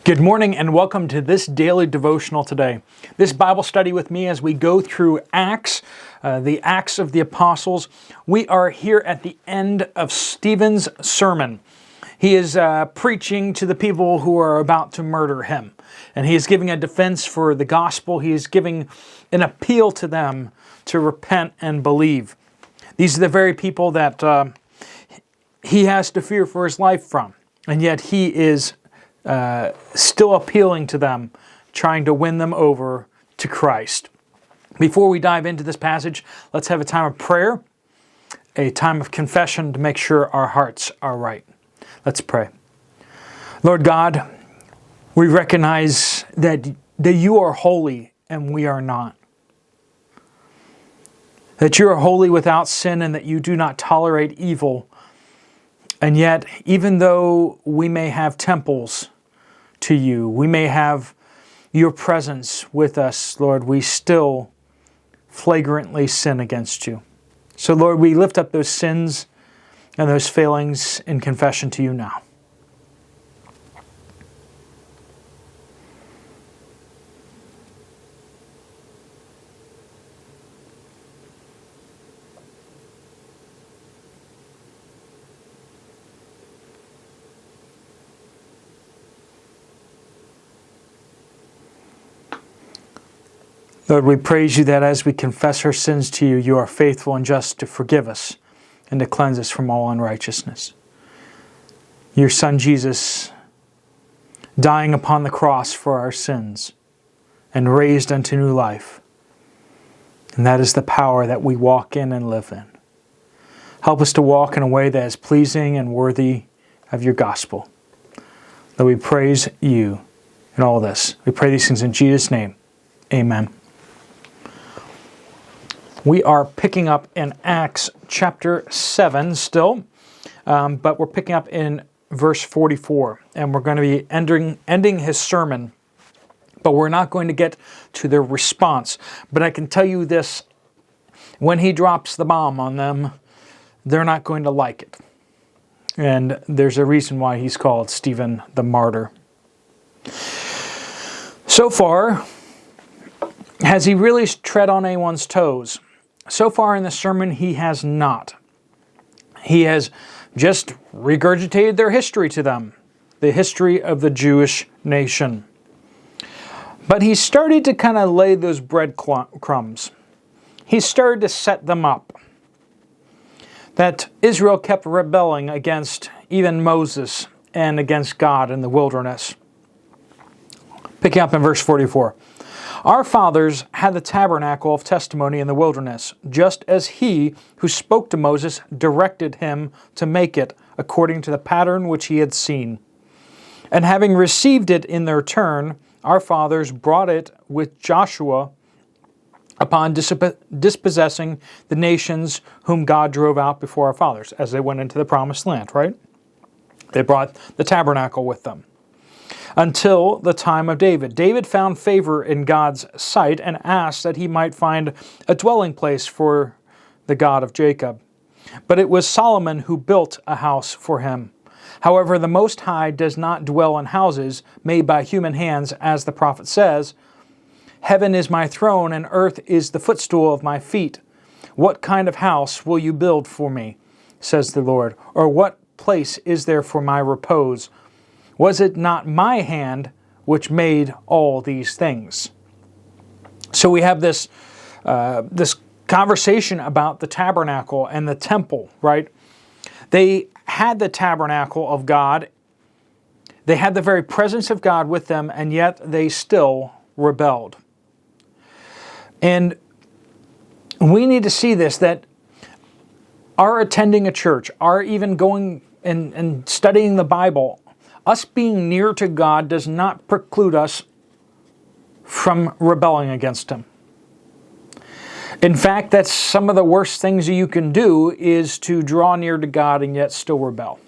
Good morning and welcome to this Daily Devotional Today. This Bible study with me as we go through Acts, the Acts of the Apostles. We are here at the end of Stephen's sermon. He is preaching to the people who are about to murder him. And he is giving a defense for the gospel. He is giving an appeal to them to repent and believe. These are the very people that he has to fear for his life from. And yet he is still appealing to them, trying to win them over to Christ. Before we dive into this passage, let's have a time of prayer, a time of confession to make sure our hearts are right. Let's pray. Lord God, we recognize that you are holy and we are not. That you are holy without sin and that you do not tolerate evil. And yet, even though we may have temples to you, we may have your presence with us, Lord, we still flagrantly sin against you. So, Lord, we lift up those sins and those failings in confession to you now. Lord, we praise you that as we confess our sins to you, you are faithful and just to forgive us and to cleanse us from all unrighteousness. Your Son Jesus dying upon the cross for our sins and raised unto new life. And that is the power that we walk in and live in. Help us to walk in a way that is pleasing and worthy of your gospel. Lord, we praise you in all this. We pray these things in Jesus' name. Amen. We are picking up in Acts chapter 7 still, but we're picking up in verse 44, and we're going to be ending his sermon, but we're not going to get to the response. But I can tell you this, when he drops the bomb on them, they're not going to like it. And there's a reason why he's called Stephen the Martyr. So far, has he really tread on anyone's toes? So far in the sermon, he has not. He has just regurgitated their history to them, the history of the Jewish nation. But he started to kind of lay those breadcrumbs. He started to set them up. That Israel kept rebelling against even Moses and against God in the wilderness. Picking up in verse 44. Our fathers had the tabernacle of testimony in the wilderness, just as he who spoke to Moses directed him to make it according to the pattern which he had seen. And having received it in their turn, our fathers brought it with Joshua upon dispossessing the nations whom God drove out before our fathers, as they went into the promised land, right? They brought the tabernacle with them. Until the time of David. David found favor in God's sight and asked that he might find a dwelling place for the God of Jacob. But it was Solomon who built a house for him. However, the Most High does not dwell in houses made by human hands, as the prophet says, "Heaven is my throne and earth is the footstool of my feet. What kind of house will you build for me, says the Lord? Or what place is there for my repose? Was it not my hand which made all these things?" So we have this conversation about the tabernacle and the temple, right? They had the tabernacle of God. They had the very presence of God with them, and yet they still rebelled. And we need to see this, that our attending a church, our even going and studying the Bible, us being near to God does not preclude us from rebelling against Him. In fact, that's some of the worst things you can do, is to draw near to God and yet still rebel.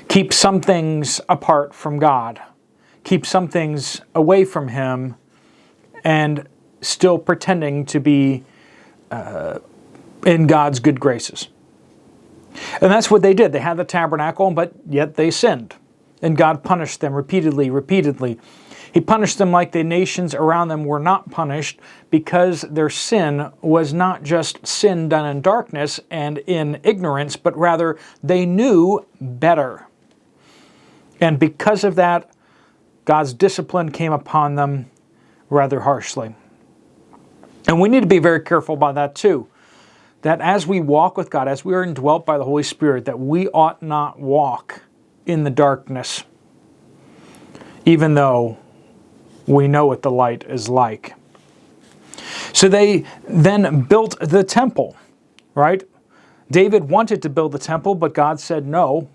Keep some things apart from God. Keep some things away from Him and still pretending to be in God's good graces. And that's what they did. They had the tabernacle, but yet they sinned. And God punished them repeatedly, repeatedly. He punished them like the nations around them were not punished, because their sin was not just sin done in darkness and in ignorance, but rather they knew better. And because of that, God's discipline came upon them rather harshly. And we need to be very careful about that too. That as we walk with God, as we are indwelt by the Holy Spirit, that we ought not walk in the darkness, even though we know what the light is like. So they then built the temple, right? David wanted to build the temple, but God said no.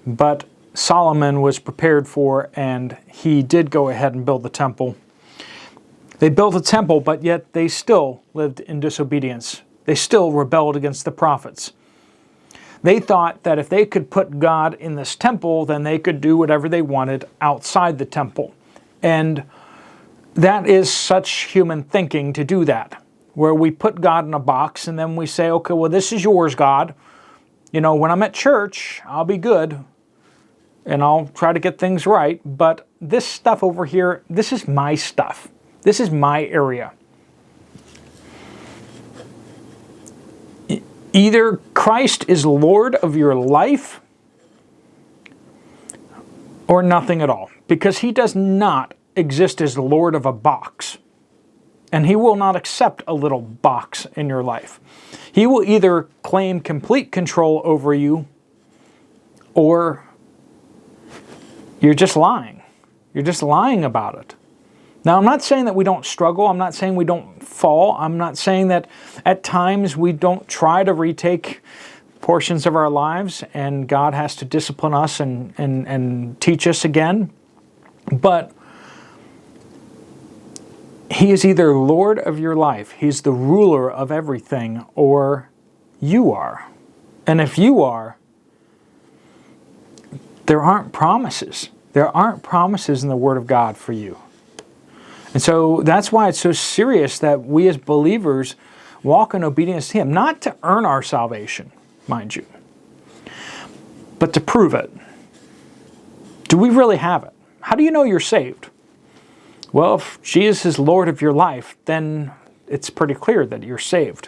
But Solomon was prepared for, and he did go ahead and build the temple. They built a temple, but yet they still lived in disobedience. They still rebelled against the prophets. They thought that if they could put God in this temple, then they could do whatever they wanted outside the temple. And that is such human thinking to do that, where we put God in a box and then we say, okay, well, this is yours, God. You know, when I'm at church, I'll be good and I'll try to get things right. But this stuff over here, this is my stuff. This is my area. Either Christ is Lord of your life or nothing at all, because he does not exist as Lord of a box, and he will not accept a little box in your life. He will either claim complete control over you, or you're just lying. You're just lying about it. Now, I'm not saying that we don't struggle. I'm not saying we don't fall. I'm not saying that at times we don't try to retake portions of our lives and God has to discipline us and teach us again. But he is either Lord of your life, he's the ruler of everything, or you are. And if you are, there aren't promises. There aren't promises in the Word of God for you. And so that's why it's so serious that we as believers walk in obedience to him, not to earn our salvation, mind you, but to prove it. Do we really have it? How do you know you're saved? Well, if Jesus is Lord of your life, then it's pretty clear that you're saved.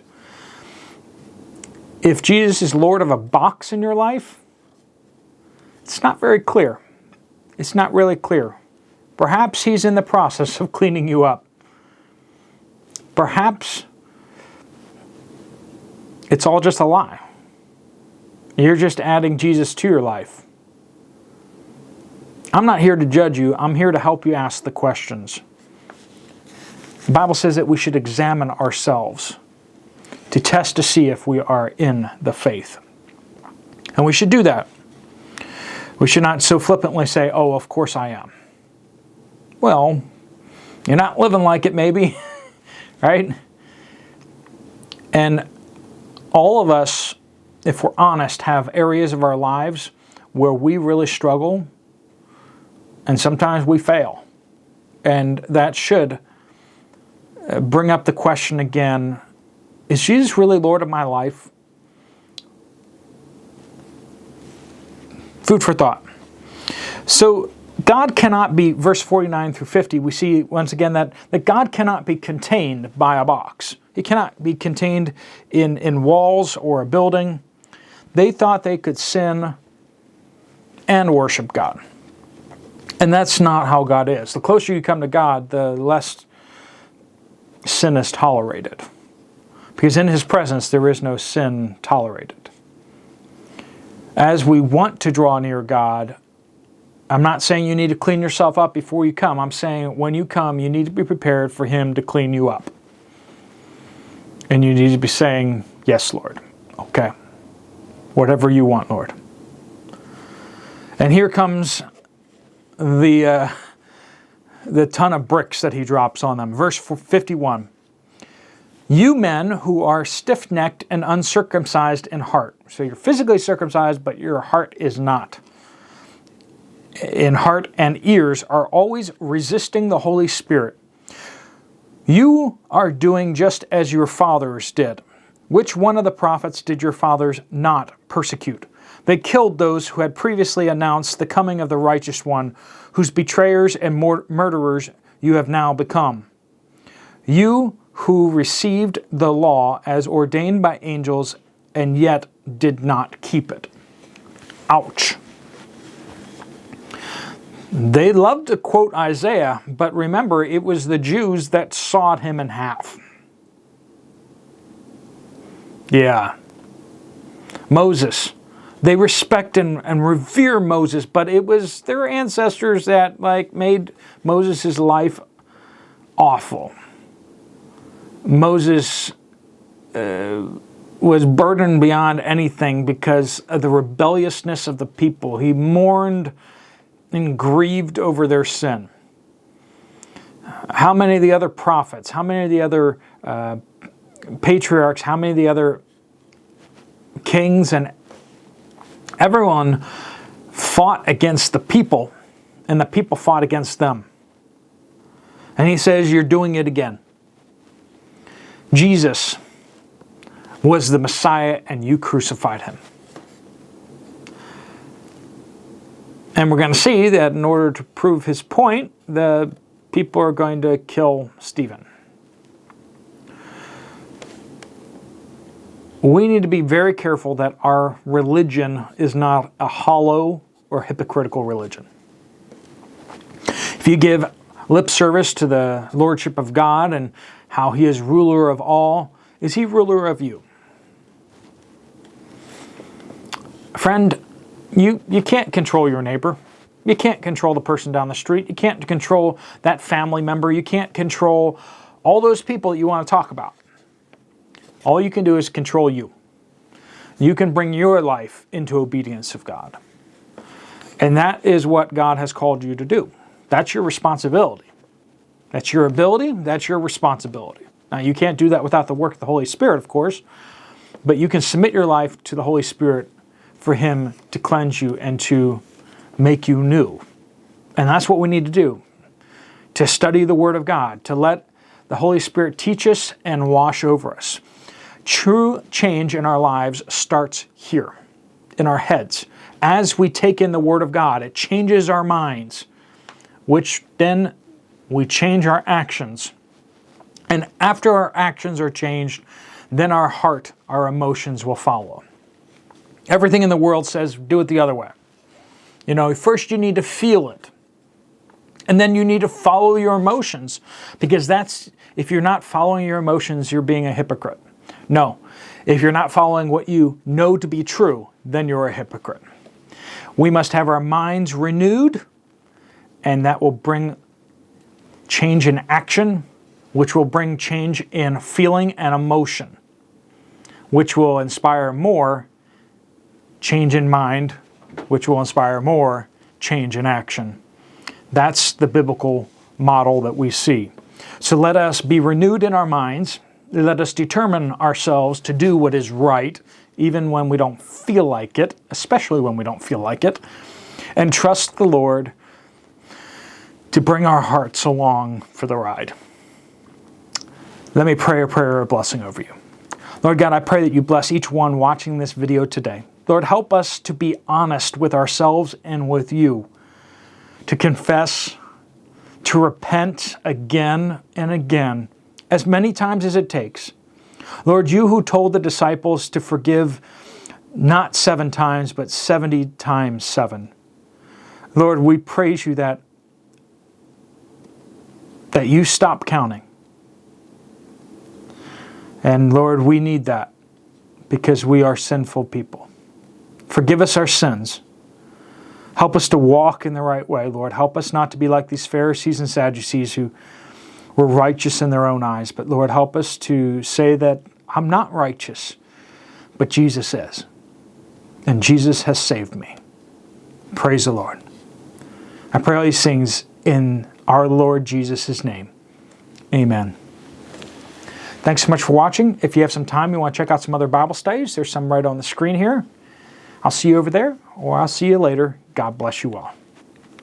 If Jesus is Lord of a box in your life, it's not very clear. It's not really clear. Perhaps he's in the process of cleaning you up. Perhaps it's all just a lie. You're just adding Jesus to your life. I'm not here to judge you. I'm here to help you ask the questions. The Bible says that we should examine ourselves to test to see if we are in the faith. And we should do that. We should not so flippantly say, oh, of course I am. Well, you're not living like it maybe, right? And all of us, if we're honest, have areas of our lives where we really struggle, and sometimes we fail. And that should bring up the question again, is Jesus really Lord of my life? Food for thought. So God cannot be, verse 49 through 50, we see once again that God cannot be contained by a box. He cannot be contained in walls or a building. They thought they could sin and worship God. And that's not how God is. The closer you come to God, the less sin is tolerated. Because in his presence, there is no sin tolerated. As we want to draw near God, I'm not saying you need to clean yourself up before you come. I'm saying when you come, you need to be prepared for him to clean you up. And you need to be saying, yes, Lord. Okay. Whatever you want, Lord. And here comes the ton of bricks that he drops on them. Verse 51. You men who are stiff-necked and uncircumcised in heart. So you're physically circumcised, but your heart is not. In heart and ears are always resisting the Holy Spirit. You are doing just as your fathers did. Which one of the prophets did your fathers not persecute? They killed those who had previously announced the coming of the righteous one, whose betrayers and murderers you have now become. You who received the law as ordained by angels and yet did not keep it. Ouch. They loved to quote Isaiah, but remember, it was the Jews that sawed him in half. Yeah. Moses. They respect and revere Moses, but it was their ancestors that made Moses' life awful. Moses was burdened beyond anything because of the rebelliousness of the people. He mourned and grieved over their sin. How many of the other prophets, how many of the other patriarchs, how many of the other kings and everyone fought against the people, and the people fought against them. And he says, you're doing it again. Jesus was the Messiah, and you crucified him. And we're going to see that in order to prove his point, the people are going to kill Stephen. We need to be very careful that our religion is not a hollow or hypocritical religion. If you give lip service to the Lordship of God and how he is ruler of all, is he ruler of you? Friend, you can't control your neighbor. You can't control the person down the street. You can't control that family member. You can't control all those people that you want to talk about. All you can do is control you. You can bring your life into obedience of God. And that is what God has called you to do. That's your responsibility. That's your ability. That's your responsibility. Now, you can't do that without the work of the Holy Spirit, of course. But you can submit your life to the Holy Spirit for him to cleanse you and to make you new. And that's what we need to do. To study the Word of God. To let the Holy Spirit teach us and wash over us. True change in our lives starts here, in our heads. As we take in the Word of God, it changes our minds, which then we change our actions. And after our actions are changed, then our heart, our emotions will follow. Everything in the world says, do it the other way. First you need to feel it. And then you need to follow your emotions. Because if you're not following your emotions, you're being a hypocrite. No, if you're not following what you know to be true, then you're a hypocrite. We must have our minds renewed, and that will bring change in action, which will bring change in feeling and emotion, which will inspire more change in mind, which will inspire more change in action. That's the biblical model that we see. So let us be renewed in our minds. Let us determine ourselves to do what is right, even when we don't feel like it, especially when we don't feel like it, and trust the Lord to bring our hearts along for the ride. Let me pray a prayer of blessing over you. Lord God, I pray that you bless each one watching this video today. Lord, help us to be honest with ourselves and with you, to confess, to repent again and again, as many times as it takes. Lord, you who told the disciples to forgive not 7 times, but 70 times 7. Lord, we praise you that you stop counting. And Lord, we need that because we are sinful people. Forgive us our sins. Help us to walk in the right way, Lord. Help us not to be like these Pharisees and Sadducees who were righteous in their own eyes. But Lord, help us to say that I'm not righteous, but Jesus is. And Jesus has saved me. Praise the Lord. I pray all these things in our Lord Jesus' name. Amen. Thanks so much for watching. If you have some time, you want to check out some other Bible studies, there's some right on the screen here. I'll see you over there, or I'll see you later. God bless you all.